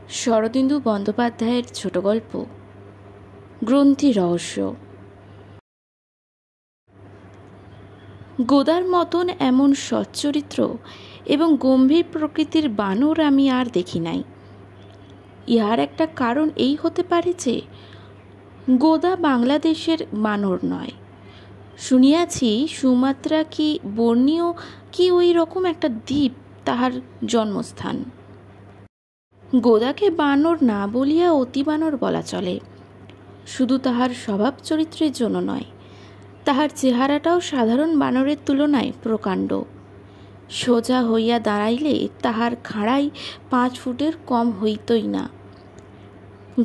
শরদিন্দু বন্দ্যোপাধ্যায়ের ছোট গল্প গ্রন্থি রহস্য। গোদার মতন এমন সচ্চরিত্র এবং গম্ভীর প্রকৃতির বানর আমি আর দেখি নাই। ইহার একটা কারণ এই হতে পারে যে গোদা বাংলাদেশের বানর নয়। শুনিয়াছি সুমাত্রা কি বর্ণীয় কি ওই রকম একটা দ্বীপ তাহার জন্মস্থান। গোদাকে বানর না বলিয়া অতি বানর বলা চলে। শুধু তাহার স্বভাব চরিত্রের জন্য নয়, তাহার চেহারাটাও সাধারণ বানরের তুলনায় প্রকাণ্ড। সোজা হইয়া দাঁড়াইলে তাহার খাড়াই 5 ফুটের কম হইতই না।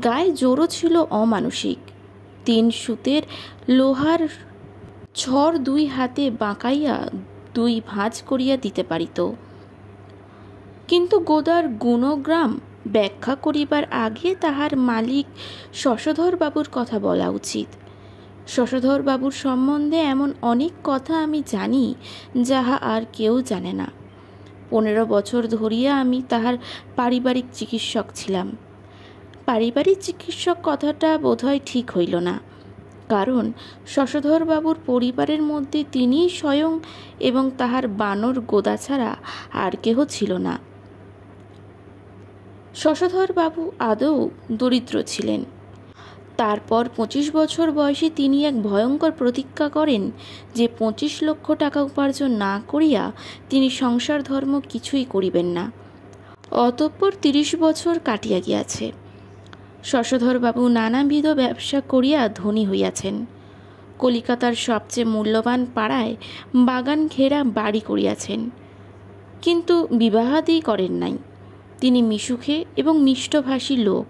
গায়ে জোরও ছিল অমানুষিক। 3 সুতের লোহার ছড় 2 হাতে বাঁকাইয়া 2 ভাঁজ করিয়া দিতে পারিত। কিন্তু গোদার গুণগ্রাম ব্যাখ্যা করিবার আগে তাহার মালিক শশধরবাবুর কথা বলা উচিত। শশধরবাবুর সম্বন্ধে এমন অনেক কথা আমি জানি যাহা আর কেউ জানে না। 15 বছর ধরিয়া আমি তাহার পারিবারিক চিকিৎসক ছিলাম। পারিবারিক চিকিৎসক কথাটা বোধহয় ঠিক হইল না, কারণ শশধরবাবুর পরিবারের মধ্যে তিনিই স্বয়ং এবং তাহার বানর গোদা ছাড়া আর কেহ ছিল না। শশধরবাবু আদৌ দরিদ্র ছিলেন। তারপর 25 বছর বয়সে তিনি এক ভয়ঙ্কর প্রতিজ্ঞা করেন যে 25 লক্ষ টাকা উপার্জন না করিয়া তিনি সংসার ধর্ম কিছুই করিবেন না। অতঃপর 30 বছর কাটিয়া গিয়াছে। শশধরবাবু নানাবিধ ব্যবসা করিয়া ধনী হইয়াছেন। কলিকাতার সবচেয়ে মূল্যবান পাড়ায় বাগান ঘেরা বাড়ি করিয়াছেন, কিন্তু বিবাহাদি করেন নাই। তিনি মিশুখে এবং মিষ্টভাষী লোক,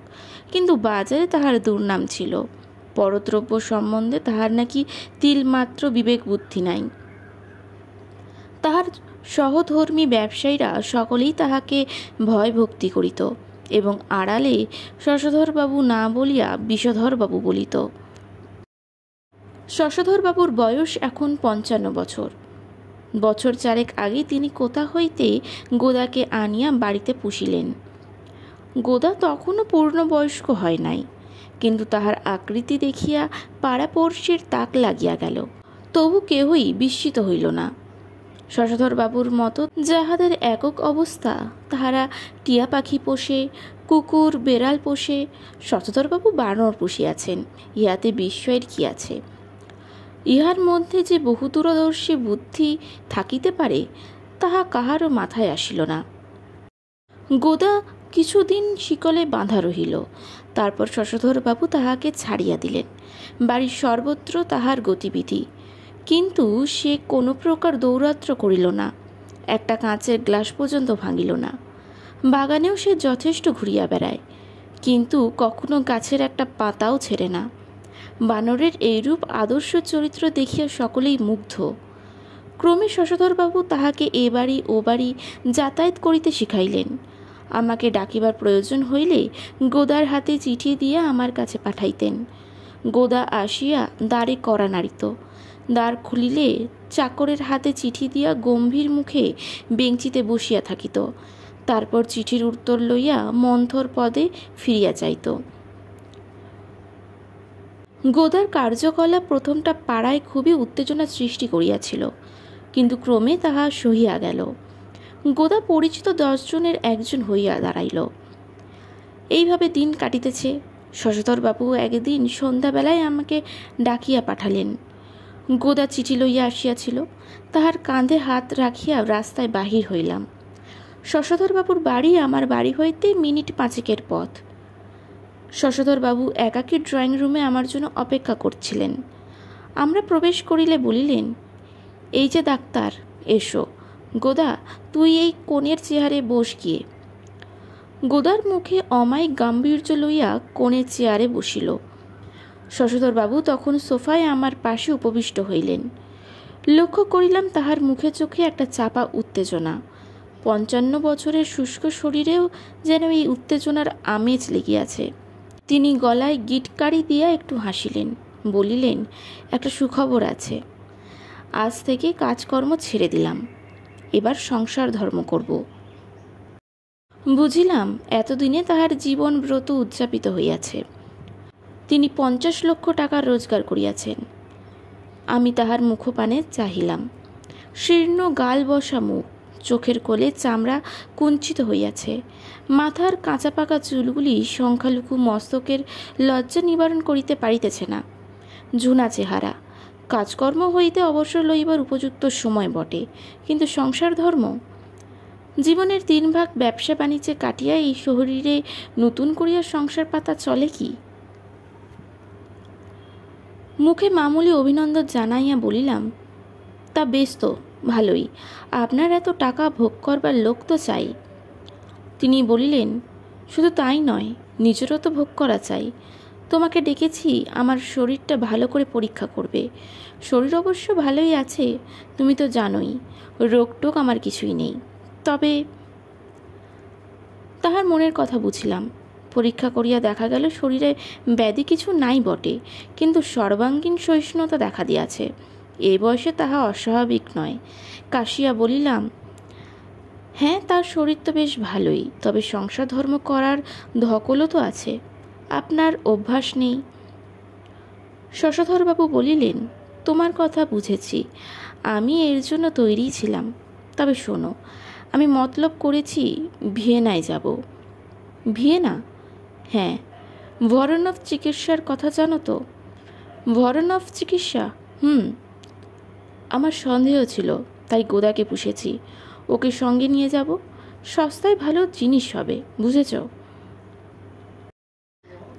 কিন্তু বাজারে তাহার দুর্নাম ছিল। পরদ্রব্য সম্বন্ধে তাহার নাকি তিলমাত্র বিবেক বুদ্ধি নাই। তাহার সহধর্মী ব্যবসায়ীরা সকলেই তাহাকে ভয় ভক্তি করিত এবং আড়ালে শশধরবাবু না বলিয়া বিষধরবাবু বলিত। শশধরবাবুর বয়স এখন 55 বছর। বছর 4 আগে তিনি কোথা হইতে গোদাকে আনিয়া বাড়িতে পুষিলেন। গোদা তখনও পূর্ণবয়স্ক হয় নাই, কিন্তু তাহার আকৃতি দেখিয়া পাড়াপড়শির তাক লাগিয়া গেল। তবু কেহই বিস্মিত হইল না। শশধরবাবুর মতো যাহাদের একক অবস্থা, তাহারা টিয়া পাখি পোষে, কুকুর বেড়াল পোষে, শশধরবাবু বানর পুষিয়াছেন, ইহাতে বিস্ময়ের কি আছে? ইহার মধ্যে যে বহুদূরদর্শী বুদ্ধি থাকিতে পারে তাহা কাহারও মাথায় আসিল না। গোদা কিছুদিন শিকলে বাঁধা রহিল। তারপর শশধরবাবু তাহাকে ছাড়িয়া দিলেন। বাড়ির সর্বত্র তাহার গতিবিধি, কিন্তু সে কোনো প্রকার দৌরাত্র করিল না। একটা কাঁচের গ্লাস পর্যন্ত ভাঙিল না। বাগানেও সে যথেষ্ট ঘুরিয়া বেড়ায়, কিন্তু কখনো গাছের একটা পাতাও ছেড়ে না। বানরের এইরূপ আদর্শ চরিত্র দেখিয়া সকলেই মুগ্ধ। ক্রমে শশধরবাবু তাহাকে এ বাড়ি ও বাড়ি যাতায়াত করিতে শিখাইলেন। আমাকে ডাকিবার প্রয়োজন হইলে গোদার হাতে চিঠি দিয়া আমার কাছে পাঠাইতেন। গোদা আসিয়া দ্বারে কড়া নাড়িত। দ্বার খুলিলে চাকরের হাতে চিঠি দিয়া গম্ভীর মুখে বেঞ্চিতে বসিয়া থাকিত। তারপর চিঠির উত্তর লইয়া মন্থর পদে ফিরিয়া যাইত। গোদার কার্যকলাপ প্রথমটা পাড়ায় খুবই উত্তেজনা সৃষ্টি করিয়াছিল, কিন্তু ক্রমে তাহা সহিয়া গেল। গোদা পরিচিত 10 জনের একজন হইয়া দাঁড়াইল। এইভাবে দিন কাটিতেছে। শশধরবাবু একদিন সন্ধ্যাবেলায় আমাকে ডাকিয়া পাঠালেন। গোদা চিঠি লইয়া আসিয়াছিল। তাহার কাঁধে হাত রাখিয়া রাস্তায় বাহির হইলাম। শশধরবাবুর বাড়ি আমার বাড়ি হইতে মিনিট 5 পথ। শশধরবাবু একাকী ড্রয়িং রুমে আমার জন্য অপেক্ষা করছিলেন। আমরা প্রবেশ করিলে বলিলেন, এই যে ডাক্তার, এসো। গোদা, তুই এই কোণের চেয়ারে বস গিয়ে। গোদার মুখে অমায়িক গাম্ভীর্য লইয়া কোণের চেয়ারে বসিল। শশধরবাবু তখন সোফায় আমার পাশে উপবিষ্ট হইলেন। লক্ষ্য করিলাম তাহার মুখে চোখে একটা চাপা উত্তেজনা। 55 বছরের শুষ্ক শরীরেও যেন এই উত্তেজনার আমেজ লেগিয়াছে। তিনি গলায় গিটকারি দিয়া একটু হাসিলেন, বলিলেন, একটা সুখবর আছে। আজ থেকে কাজকর্ম ছেড়ে দিলাম, এবার সংসার ধর্ম করব। বুঝিলাম এতদিনে তাহার জীবন ব্রত উদযাপিত হইয়াছে। তিনি 50 লক্ষ টাকা রোজগার করিয়াছেন। আমি তাহার মুখপানে চাহিলাম। শীর্ণ গাল বসা মুখ, চোখের কোলে চামড়া কুঞ্চিত হইয়াছে, মাথার কাঁচা পাকা চুলগুলি সংখ্যালঘু মস্তকের লজ্জা নিবারণ করিতে পারিতেছে না। ঝুনা চেহারা, কাজকর্ম হইতে অবসর লইবার উপযুক্ত সময় বটে, কিন্তু সংসার ধর্ম, জীবনের 3 ভাগ ব্যবসা বাণিজ্যে কাটিয়া এই শরীরে নতুন করিয়া সংসার পাতা চলে কি? মুখে মামুলি অভিনন্দন জানাইয়া বলিলাম, তা বেশ তো, ভালোই। আপনার এত টাকা ভোগ করবার লোক তো চাই। তিনি বলিলেন, শুধু তাই নয়, নিজেরও তো ভোগ করা চাই। তোমাকে ডেকেছি আমার শরীরটা ভালো করে পরীক্ষা করবে। শরীর অবশ্য ভালোই আছে, তুমি তো জানোই, রোগ টোগ আমার কিছুই নেই। তবে তাহার মনের কথা বুঝিলাম। পরীক্ষা করিয়া দেখা গেল শরীরে ব্যাধি কিছু নাই বটে, কিন্তু সর্বাঙ্গীন সহিষ্ণুতা দেখা দিয়াছে। এই বয়সে তাহা অস্বাভাবিক নয়। কাশিয়া বলিলাম, হ্যাঁ, তার শরীর তো বেশ ভালোই, তবে সংসার ধর্ম করার ধকলও তো আছে। আপনার অভ্যাস নেই। শশধরবাবু বলিলেন, তোমার কথা বুঝেছি, আমি এর জন্য তৈরি ছিলাম। তবে শোনো, আমি মতলব করেছি ভিয়েনায় যাব। ভিয়েনা? হ্যাঁ। ভরনভ চিকিৎসার কথা জানো তো? ভরনভ চিকিৎসা? আমার সন্দেহ ছিল, তাই গোদাকে পুষেছি। ওকে সঙ্গে নিয়ে যাব, সস্তায় ভালো জিনিস হবে, বুঝেছ?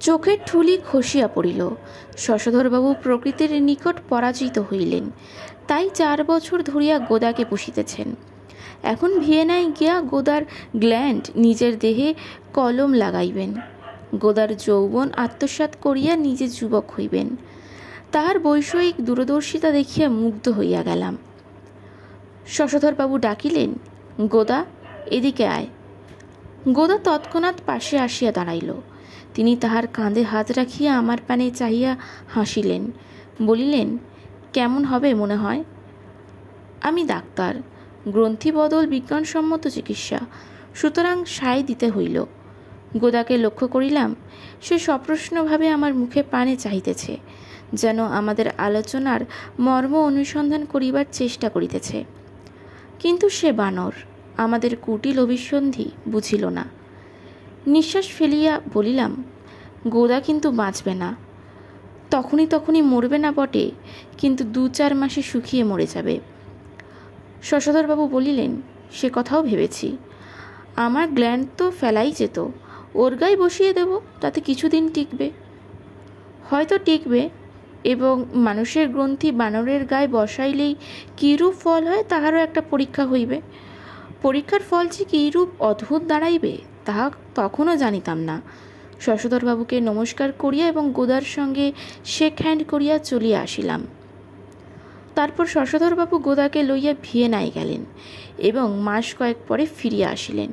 চোখের ঠুলি খসিয়া পড়িল। শশধরবাবু প্রকৃতির নিকট পরাজিত হইলেন, তাই 4 বছর ধরিয়া গোদাকে পুষিতেছেন। এখন ভিয়েনায় গিয়া গোদার গ্ল্যান্ড নিজের দেহে কলম লাগাইবেন। গোদার যৌবন আত্মসাৎ করিয়া নিজে যুবক হইবেন। তাহার বৈষয়িক দূরদর্শিতা দেখিয়া মুগ্ধ হইয়া গেলাম। শশধরবাবু ডাকিলেন, গোদা, এদিকে আয়। গোদা তৎক্ষণাৎ পাশে আসিয়া দাঁড়াইল। তিনি তাহার কাঁধে হাত রাখিয়া আমার পানে চাহিয়া হাসিলেন, বলিলেন, কেমন হবে মনে হয়? আমি ডাক্তার, গ্রন্থি বদল বিজ্ঞানসম্মত চিকিৎসা, সুতরাং সায় দিতে হইল। গোদাকে লক্ষ্য করিলাম, সে সপ্রশ্নভাবে আমার মুখে পানে চাহিতেছে, যেন আমাদের আলোচনার মর্ম অনুসন্ধান করিবার চেষ্টা করিতেছে। কিন্তু সে বানর, আমাদের কুটিল অভিসন্ধি বুঝিল না। নিঃশ্বাস ফেলিয়া বলিলাম, গোদা কিন্তু বাঁচবে না। তখনই মরবে না বটে, কিন্তু 2-4 মাসে শুকিয়ে মরে যাবে। শশধরবাবু বলিলেন, সে কথাও ভেবেছি। আমার গ্ল্যান্ড তো ফেলাই যেত, ওর গায়ে বসিয়ে দেব, তাতে কিছুদিন টিকবে। হয়তো টিকবে, এবং মানুষের গ্রন্থি বানরের গায়ে বসাইলেই কীরূপ ফল হয় তাহারও একটা পরীক্ষা হইবে। পরীক্ষার ফল যে কীরূপ অদ্ভুত দাঁড়াইবে তাহা তখনও জানিতাম না। শশধরবাবুকে নমস্কার করিয়া এবং গোদার সঙ্গে শেক হ্যান্ড করিয়া চলিয়া আসিলাম। তারপর শশধরবাবু গোদাকে লইয়া ভিয়েনায় গেলেন এবং মাস কয়েক পরে ফিরিয়া আসিলেন।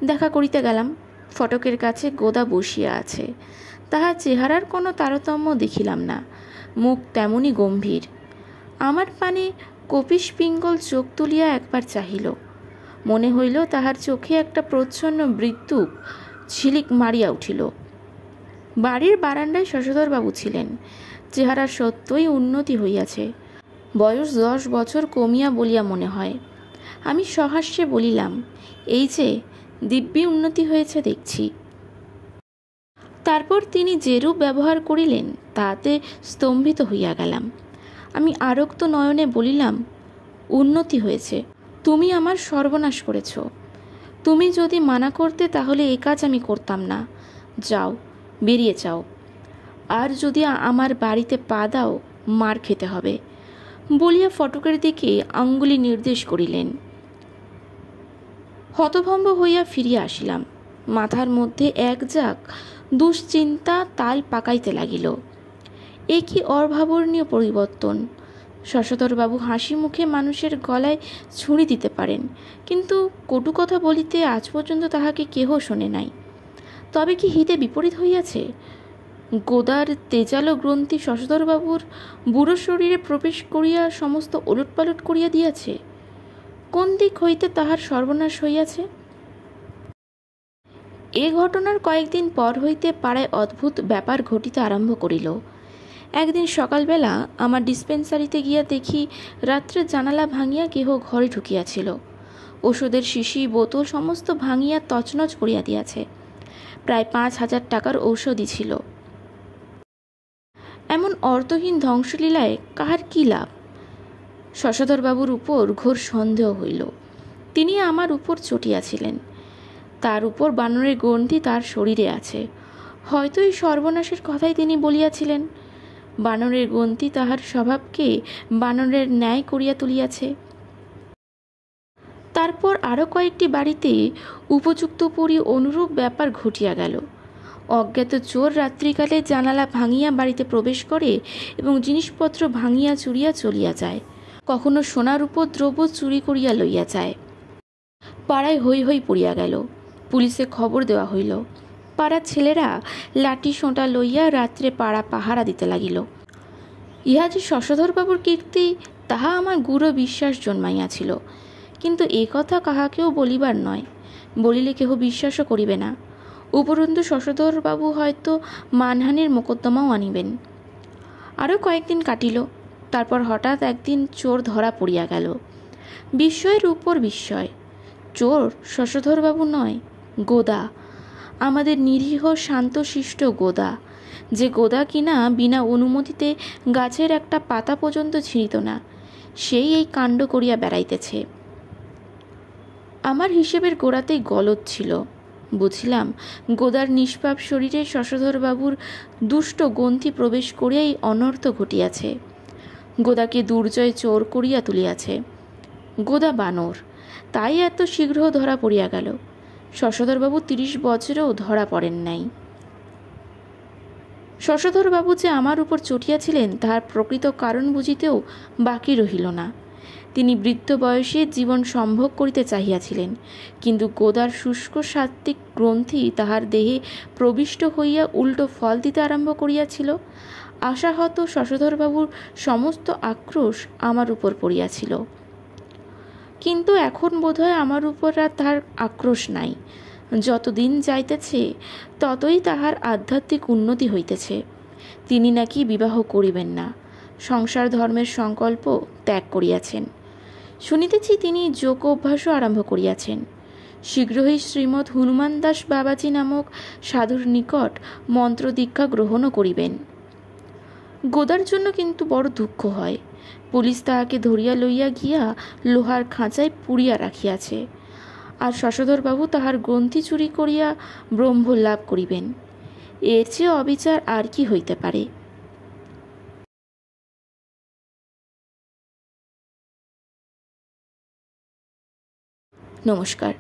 দেখা করিতে গেলাম। ফটকের কাছে গোদা বসিয়া আছে। তাহার চেহারার কোনো তারতম্য দেখিলাম না, মুখ তেমনই গম্ভীর। আমার পানে কপিশ পিঙ্গল চোখ তুলিয়া একবার চাহিল। মনে হইল তাহার চোখে একটা প্রচ্ছন্ন বৃত্তুক ঝিলিক মারিয়া উঠিল। বাড়ির বারান্দায় শশধরবাবু ছিলেন। চেহারা সত্যই উন্নতি হইয়াছে, বয়স 10 বছর কমিয়া বলিয়া মনে হয়। আমি সহাস্যে বলিলাম, এই যে দিব্যি উন্নতি হয়েছে দেখছি। তারপর তিনি যেরূপ ব্যবহার করিলেন তাতে স্তম্ভিত হইয়া গেলাম। আমি আরক্ত নয়নে বলিলাম, উন্নতি হয়েছে? তুমি আমার সর্বনাশ করেছ। তুমি যদি মানা করতে তাহলে এ কাজ আমি করতাম না। যাও, বেরিয়ে যাও। আর যদি আমার বাড়িতে পা দাও, মার খেতে হবে, বলিয়া ফটকের দিকে আঙ্গুলি নির্দেশ করিলেন। হতভম্ব হইয়া ফিরিয়া আসিলাম। মাথার মধ্যে একজাক দুশ্চিন্তা তাল পাকাইতে লাগিল। এ কি অভাবনীয় পরিবর্তন! শশধরবাবু হাসি মুখে মানুষের গলায় ছুরি দিতে পারেন, কিন্তু কটু কথা বলিতে আজ পর্যন্ত তাহাকে কেহ শোনে নাই। তবে কি হিতে বিপরীত হইয়াছে? গোদার তেজালো গ্রন্থি শশধরবাবুর বুড়ো শরীরে প্রবেশ করিয়া সমস্ত ওলটপালট করিয়া দিয়াছে। কোন দিক হইতে তাহার সর্বনাশ হইয়াছে? এ ঘটনার কয়েকদিন পর হইতে পাড়ায় অদ্ভুত ব্যাপার ঘটিতে আরম্ভ করিল। একদিন সকালবেলা আমার ডিসপেন্সারিতে গিয়া দেখি রাত্রে জানালা ভাঙিয়া কেহ ঘরে ঢুকিয়াছিল। ওষুধের শিশি বোতল সমস্ত ভাঙিয়া তছনছ করিয়া দিয়াছে। প্রায় 5,000 টাকার ঔষধই ছিল। এমন অর্থহীন ধ্বংসলীলায় কাহার কি লাভ? শশধরবাবুর উপর ঘোর সন্দেহ হইল। তিনি আমার উপর চটিয়াছিলেন। তার উপর বানরের গ্রন্থি তার শরীরে আছে। হয়তো এই সর্বনাশের কথাই তিনি বলিয়াছিলেন। বানরের গ্রন্থি তাহার স্বভাবকে বানরের ন্যায় করিয়া তুলিয়াছে। তারপর আরও কয়েকটি বাড়িতে উপযুক্ত পরি অনুরূপ ব্যাপার ঘটিয়া গেল। অজ্ঞাত চোর রাত্রিকালে জানালা ভাঙিয়া বাড়িতে প্রবেশ করে এবং জিনিসপত্র ভাঙিয়া চুরিয়া চলিয়া যায়। কখনো সোনার উপর দ্রব্য চুরি করিয়া লইয়া যায়। পাড়ায় হৈ হৈ পড়িয়া গেল। পুলিশে খবর দেওয়া হইল। পাড়ার ছেলেরা লাঠি সোঁটা লইয়া রাত্রে পাড়া পাহারা দিতে লাগিল। ইহা যে শশধরবাবুর কীর্তি তাহা আমার গূঢ় বিশ্বাস জন্মাইয়াছিল। কিন্তু এ কথা কাহাকেও বলিবার নয়, বলিলে কেহ বিশ্বাসও করিবে না। উপরন্তু শশধরবাবু হয়তো মানহানির মোকদ্দমাও আনিবেন। আরও কয়েকদিন কাটিল। তারপর হঠাৎ একদিন চোর ধরা পড়িয়া গেল। বিস্ময়ের উপর বিস্ময়। চোর শশধরবাবু নয়, গোদা। আমাদের নিরীহ শান্তশিষ্ট গোদা, যে গোদা কিনা বিনা অনুমতিতে গাছের একটা পাতা পর্যন্ত ছিঁড়িত না, সেই এই কাণ্ড করিয়া বেড়াইতেছে। আমার হিসেবের গোড়াতেই গলদ ছিল। বুঝিলাম গোদার নিষ্পাপ শরীরে শশধরবাবুর দুষ্ট গ্রন্থি প্রবেশ করিয়াই অনর্থ ঘটিয়াছে। গোদাকে দুর্জয় চোর করিয়া তুলিয়াছে। গোদা বানর, তাই এত শীঘ্র ধরা পড়িয়া গেল। শশধরবাবু 30 বছরেও ধরা পড়েন নাই। শশধরবাবু যে আমার উপর চটিয়াছিলেন তাহার প্রকৃত কারণ বুঝিতেও বাকি রহিল না। তিনি বৃদ্ধ বয়সে জীবন সম্ভোগ করিতে চাহিয়াছিলেন, কিন্তু গোদার শুষ্ক সাত্ত্বিক গ্রন্থি তাহার দেহে প্রবিষ্ট হইয়া উল্টো ফল দিতে আরম্ভ করিয়াছিল। আশাহত শশধরবাবুর সমস্ত আক্রোশ আমার উপর পড়িয়াছিল। কিন্তু এখন বোধহয় আমার উপর আর তাহার আক্রোশ নাই। যত দিন যাইতেছে ততই তাহার আধ্যাত্মিক উন্নতি হইতেছে। তিনি নাকি বিবাহ করিবেন না, সংসার ধর্মের সংকল্প ত্যাগ করিয়াছেন। শুনিতেছি তিনি যোগ অভ্যাসও আরম্ভ করিয়াছেন। শীঘ্রই শ্রীমৎ হনুমান দাস বাবাজি নামক সাধুর নিকট মন্ত্র দীক্ষা গ্রহণও করিবেন। গোদার জন্য কিন্তু বড় দুঃখ হয়। পুলিশ তাহাকে ধরিয়া লইয়া গিয়া লোহার খাঁচায় পুড়িয়া রাখিয়াছে, আর শশধরবাবু তাহার গ্রন্থি চুরি করিয়া ব্রহ্ম লাভ করিবেন। এর চেয়ে অবিচার আর কি হইতে পারে? নমস্কার।